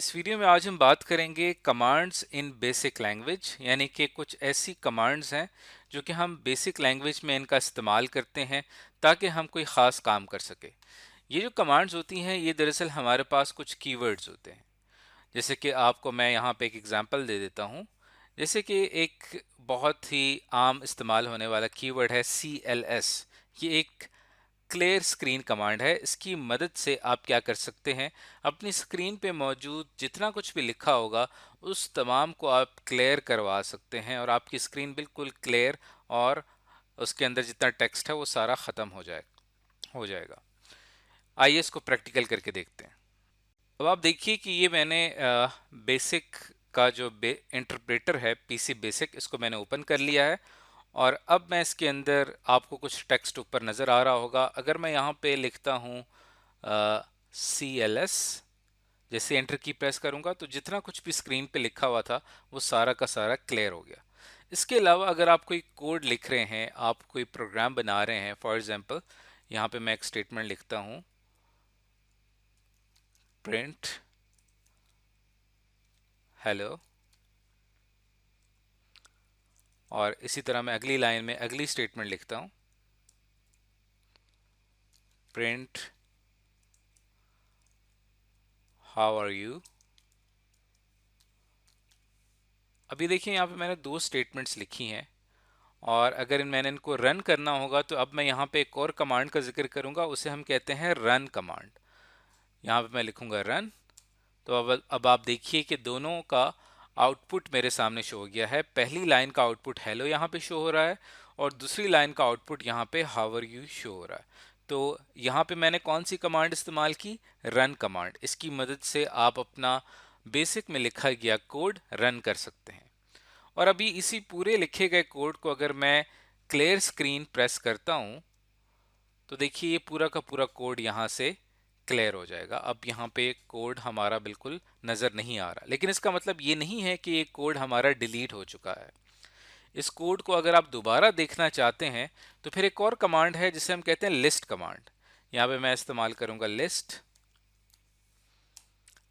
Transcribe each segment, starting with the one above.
इस वीडियो में आज हम बात करेंगे कमांड्स इन बेसिक लैंग्वेज, यानी कि कुछ ऐसी कमांड्स हैं जो कि हम बेसिक लैंग्वेज में इनका इस्तेमाल करते हैं ताकि हम कोई ख़ास काम कर सके। ये जो कमांड्स होती हैं ये दरअसल हमारे पास कुछ कीवर्ड्स होते हैं। जैसे कि आपको मैं यहाँ पे एक एग्जांपल दे देता हूँ। जैसे कि एक बहुत ही आम इस्तेमाल होने वाला कीवर्ड है CLS। ये एक क्लियर स्क्रीन कमांड है। इसकी मदद से आप क्या कर सकते हैं, अपनी स्क्रीन पे मौजूद जितना कुछ भी लिखा होगा उस तमाम को आप क्लियर करवा सकते हैं और आपकी स्क्रीन बिल्कुल क्लियर और उसके अंदर जितना टेक्स्ट है वो सारा ख़त्म हो जाएगा। आइए इसको प्रैक्टिकल करके देखते हैं। अब आप देखिए कि ये मैंने बेसिक का जो इंटरप्रेटर है, पीसी बेसिक, इसको मैंने ओपन कर लिया है और अब मैं इसके अंदर आपको कुछ टेक्स्ट ऊपर नज़र आ रहा होगा। अगर मैं यहाँ पे लिखता हूँ CLS, जैसे एंटर की प्रेस करूँगा तो जितना कुछ भी स्क्रीन पे लिखा हुआ था वो सारा का सारा क्लियर हो गया। इसके अलावा अगर आप कोई कोड लिख रहे हैं, आप कोई प्रोग्राम बना रहे हैं, फॉर एग्जांपल यहाँ पे मैं एक स्टेटमेंट लिखता हूँ, प्रिंट हेलो, और इसी तरह मैं अगली लाइन में अगली स्टेटमेंट लिखता हूँ, प्रिंट हाउ आर यू। अभी देखिए यहाँ पे मैंने दो स्टेटमेंट्स लिखी हैं और अगर मैंने इनको रन करना होगा तो अब मैं यहाँ पे एक और कमांड का जिक्र करूँगा, उसे हम कहते हैं रन कमांड। यहाँ पे मैं लिखूँगा रन। तो अब आप देखिए कि दोनों का आउटपुट मेरे सामने शो हो गया है। पहली लाइन का आउटपुट हेलो यहाँ पे शो हो रहा है और दूसरी लाइन का आउटपुट यहाँ पे हाउ आर यू शो हो रहा है। तो यहाँ पे मैंने कौन सी कमांड इस्तेमाल की? Run command. इसकी मदद से आप अपना बेसिक में लिखा गया कोड रन कर सकते हैं। और अभी इसी पूरे लिखे गए कोड को अगर मैं क्लियर स्क्रीन प्रेस करता हूँ तो देखिए ये पूरा का पूरा कोड यहाँ से क्लियर हो जाएगा। अब यहाँ पे कोड हमारा बिल्कुल नज़र नहीं आ रहा, लेकिन इसका मतलब ये नहीं है कि ये कोड हमारा डिलीट हो चुका है। इस कोड को अगर आप दोबारा देखना चाहते हैं तो फिर एक और कमांड है जिसे हम कहते हैं लिस्ट कमांड। यहाँ पे मैं इस्तेमाल करूँगा लिस्ट।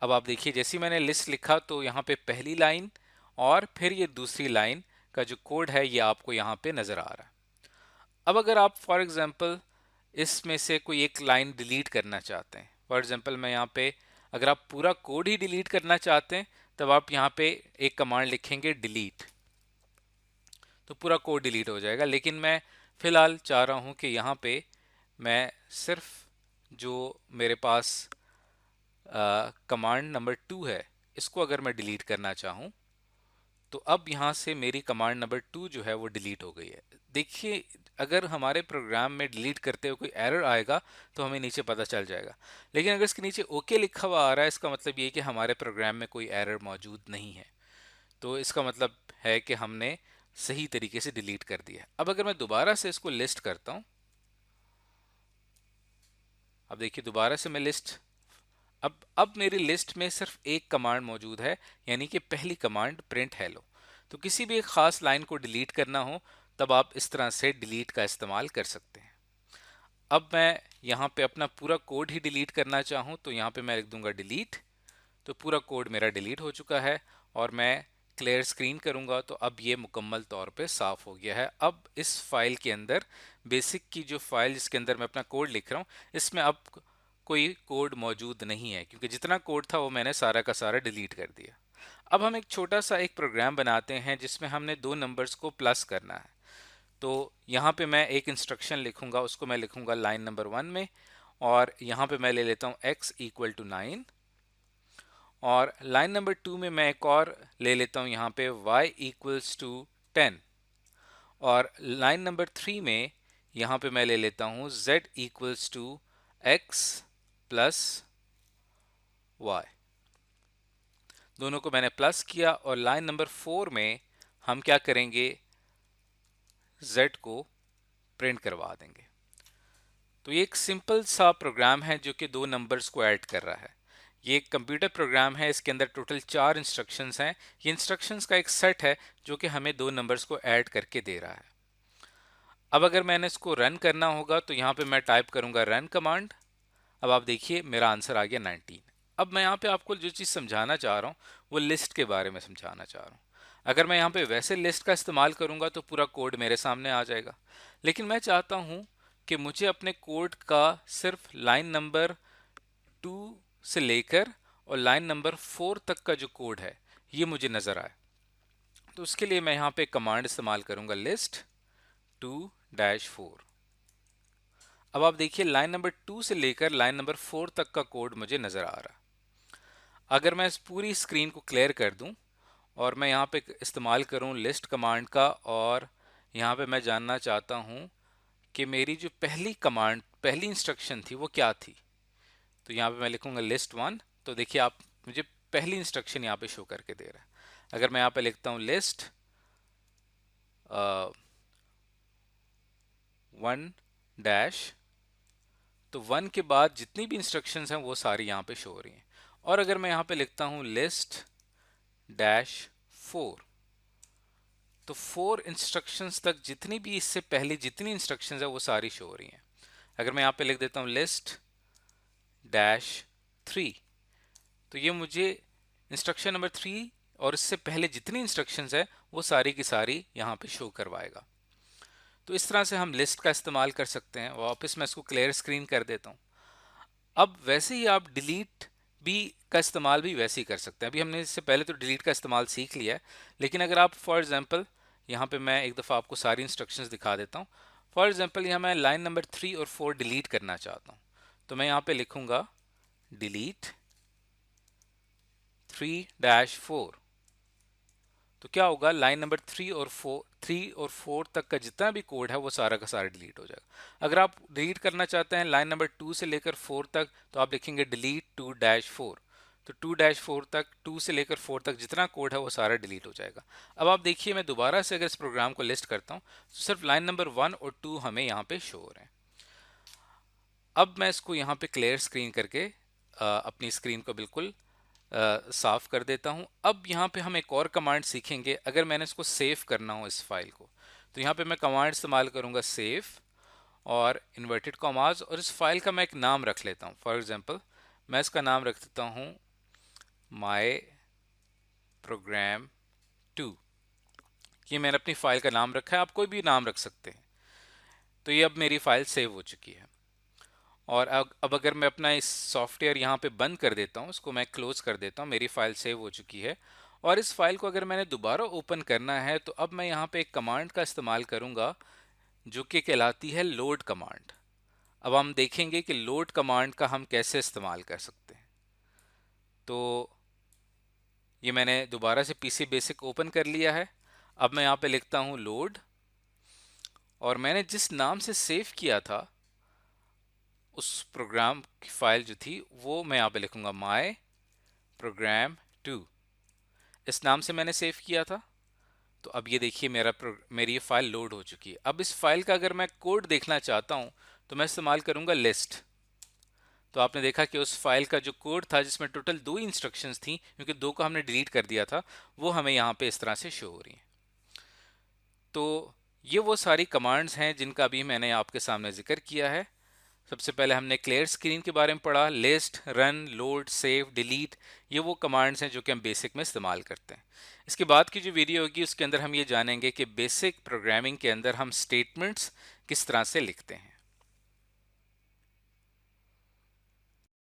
अब आप देखिए जैसे ही मैंने लिस्ट लिखा तो यहाँ पे पहली लाइन और फिर ये दूसरी लाइन का जो कोड है ये आपको यहाँ पे नज़र आ रहा है। अब अगर आप फॉर एग्जांपल इसमें से कोई एक लाइन डिलीट करना चाहते हैं, फॉर एग्जांपल मैं यहाँ पे अगर आप पूरा कोड ही डिलीट करना चाहते हैं तब आप यहाँ पे एक कमांड लिखेंगे डिलीट, तो पूरा कोड डिलीट हो जाएगा। लेकिन मैं फ़िलहाल चाह रहा हूँ कि यहाँ पे मैं सिर्फ जो मेरे पास कमांड नंबर 2 है इसको अगर मैं डिलीट करना चाहूँ तो अब यहाँ से मेरी कमांड नंबर 2 जो है वो डिलीट हो गई है। देखिए अगर हमारे प्रोग्राम में डिलीट करते हुए कोई एरर आएगा तो हमें नीचे पता चल जाएगा, लेकिन अगर इसके नीचे ओके लिखा हुआ आ रहा है इसका मतलब ये कि हमारे प्रोग्राम में कोई एरर मौजूद नहीं है। तो इसका मतलब है कि हमने सही तरीके से डिलीट कर दिया है। अब अगर मैं दोबारा से इसको लिस्ट करता हूँ, अब देखिए दोबारा से मैं लिस्ट, अब मेरी लिस्ट में सिर्फ एक कमांड मौजूद है, यानी कि पहली कमांड प्रिंट हेलो। तो किसी भी एक खास लाइन को डिलीट करना हो तब आप इस तरह से डिलीट का इस्तेमाल कर सकते हैं। अब मैं यहाँ पे अपना पूरा कोड ही डिलीट करना चाहूँ तो यहाँ पे मैं लिख दूंगा डिलीट। तो पूरा कोड मेरा डिलीट हो चुका है और मैं क्लियर स्क्रीन करूँगा तो अब ये मुकम्मल तौर पे साफ़ हो गया है। अब इस फाइल के अंदर, बेसिक की जो फाइल जिसके अंदर मैं अपना कोड लिख रहा हूँ, इसमें अब कोई कोड मौजूद नहीं है क्योंकि जितना कोड था वो मैंने सारा का सारा डिलीट कर दिया। अब हम एक छोटा सा एक प्रोग्राम बनाते हैं जिसमें हमने दो नंबर्स को प्लस करना है। तो यहाँ पे मैं एक इंस्ट्रक्शन लिखूंगा, उसको मैं लिखूंगा लाइन नंबर 1 में, और यहाँ पे मैं ले लेता हूँ x इक्वल टू 9, और लाइन नंबर 2 में मैं एक और ले लेता हूँ यहाँ पे y इक्वल्स टू 10, और लाइन नंबर 3 में यहाँ पे मैं ले लेता हूँ z equals to x plus y। दोनों को मैंने प्लस किया और लाइन नंबर 4 में हम क्या करेंगे, z को प्रिंट करवा देंगे। तो ये एक सिंपल सा प्रोग्राम है जो कि दो नंबर्स को ऐड कर रहा है। ये एक कंप्यूटर प्रोग्राम है, इसके अंदर टोटल 4 इंस्ट्रक्शंस हैं। ये इंस्ट्रक्शंस का एक सेट है जो कि हमें दो नंबर्स को ऐड करके दे रहा है। अब अगर मैंने इसको रन करना होगा तो यहाँ पे मैं टाइप करूँगा रन कमांड। अब आप देखिए मेरा आंसर आ गया 19। अब मैं यहाँ पे आपको जो चीज़ समझाना चाह रहा हूँ वो लिस्ट के बारे में समझाना चाह रहा हूँ। अगर मैं यहाँ पे वैसे लिस्ट का इस्तेमाल करूँगा तो पूरा कोड मेरे सामने आ जाएगा, लेकिन मैं चाहता हूँ कि मुझे अपने कोड का सिर्फ लाइन नंबर 2 से लेकर और लाइन नंबर 4 तक का जो कोड है ये मुझे नज़र आए। तो उसके लिए मैं यहाँ पे कमांड इस्तेमाल करूँगा लिस्ट 2-4। अब आप देखिए लाइन नंबर 2 से लेकर लाइन नंबर 4 तक का कोड मुझे नज़र आ रहा है। अगर मैं इस पूरी स्क्रीन को क्लियर कर दूं और मैं यहाँ पे इस्तेमाल करूँ लिस्ट कमांड का, और यहाँ पे मैं जानना चाहता हूँ कि मेरी जो पहली कमांड, पहली इंस्ट्रक्शन थी वो क्या थी, तो यहाँ पे मैं लिखूँगा list1। तो देखिए आप मुझे पहली इंस्ट्रक्शन यहाँ पे शो करके दे रहा है। अगर मैं यहाँ पे लिखता हूँ लिस्ट 1 तो 1 के बाद जितनी भी इंस्ट्रक्शंस हैं वो सारी यहाँ पे शो हो रही हैं। और अगर मैं यहाँ पे लिखता हूँ list-4 तो 4 इंस्ट्रक्शंस तक जितनी भी इससे पहले जितनी इंस्ट्रक्शंस है वो सारी शो हो रही हैं। अगर मैं यहाँ पे लिख देता हूँ list-3 तो ये मुझे इंस्ट्रक्शन नंबर 3 और इससे पहले जितनी इंस्ट्रक्शंस है वो सारी की सारी यहाँ पे शो करवाएगा। तो इस तरह से हम लिस्ट का इस्तेमाल कर सकते हैं। वापस मैं इसको क्लियर स्क्रीन कर देता हूँ। अब वैसे ही आप डिलीट भी का इस्तेमाल भी वैसे ही कर सकते हैं। अभी हमने इससे पहले तो डिलीट का इस्तेमाल सीख लिया है, लेकिन अगर आप फॉर एग्जांपल यहाँ पे मैं एक दफ़ा आपको सारी इंस्ट्रक्शंस दिखा देता हूँ। फॉर एग्जांपल यहाँ मैं लाइन नंबर 3 और 4 डिलीट करना चाहता हूँ, तो मैं यहाँ पे लिखूँगा डिलीट 3-4। तो क्या होगा, लाइन नंबर 3 और 4 तक का जितना भी कोड है वो सारा का सारा डिलीट हो जाएगा। अगर आप डिलीट करना चाहते हैं लाइन नंबर 2 से लेकर 4 तक तो आप लिखेंगे डिलीट 2-4। तो 2-4 तक, 2 से लेकर 4 तक जितना कोड है वो सारा डिलीट हो जाएगा। अब आप देखिए मैं दोबारा से अगर इस प्रोग्राम को लिस्ट करता हूँ तो सिर्फ लाइन नंबर 1 और 2 हमें यहाँ पे शो हो रहे हैं। अब मैं इसको यहाँ पे क्लियर स्क्रीन करके अपनी स्क्रीन को बिल्कुल साफ कर देता हूं। अब यहाँ पे हम एक और कमांड सीखेंगे। अगर मैंने इसको सेव करना हो इस फाइल को, तो यहाँ पे मैं कमांड इस्तेमाल करूँगा सेव और इन्वर्टेड कॉमास, और इस फाइल का मैं एक नाम रख लेता हूँ। फॉर एग्जांपल मैं इसका नाम रख देता हूँ माई प्रोग्राम 2। ये मैंने अपनी फाइल का नाम रखा है, आप कोई भी नाम रख सकते हैं। तो ये अब मेरी फाइल सेव हो चुकी है। और अब अगर मैं अपना इस सॉफ्टवेयर यहाँ पे बंद कर देता हूँ, इसको मैं क्लोज कर देता हूँ, मेरी फाइल सेव हो चुकी है। और इस फाइल को अगर मैंने दोबारा ओपन करना है तो अब मैं यहाँ पे एक कमांड का इस्तेमाल करूँगा जो कि कहलाती है लोड कमांड। अब हम देखेंगे कि लोड कमांड का हम कैसे इस्तेमाल कर सकते हैं। तो ये मैंने दोबारा से पीसी बेसिक ओपन कर लिया है। अब मैं यहाँ पे लिखता हूँ लोड, और मैंने जिस नाम से सेव किया था उस प्रोग्राम की फाइल जो थी वो मैं यहाँ पे लिखूंगा माई प्रोग्राम 2। इस नाम से मैंने सेव किया था। तो अब ये देखिए मेरी ये फाइल लोड हो चुकी है। अब इस फाइल का अगर मैं कोड देखना चाहता हूँ तो मैं इस्तेमाल करूँगा लिस्ट। तो आपने देखा कि उस फाइल का जो कोड था जिसमें टोटल 2 इंस्ट्रक्शंस थी, क्योंकि 2 को हमने डिलीट कर दिया था, वो हमें यहाँ पे इस तरह से शो हो रही हैं। तो ये वो सारी कमांड्स हैं जिनका अभी मैंने आपके सामने जिक्र किया है। सबसे पहले हमने क्लियर स्क्रीन के बारे में पढ़ा। List, run, load, save, delete, ये वो कमांड्स हैं जो कि हम बेसिक में इस्तेमाल करते हैं। इसके बाद की जो वीडियो होगी उसके अंदर हम ये जानेंगे कि बेसिक प्रोग्रामिंग के अंदर हम स्टेटमेंट्स किस तरह से लिखते हैं।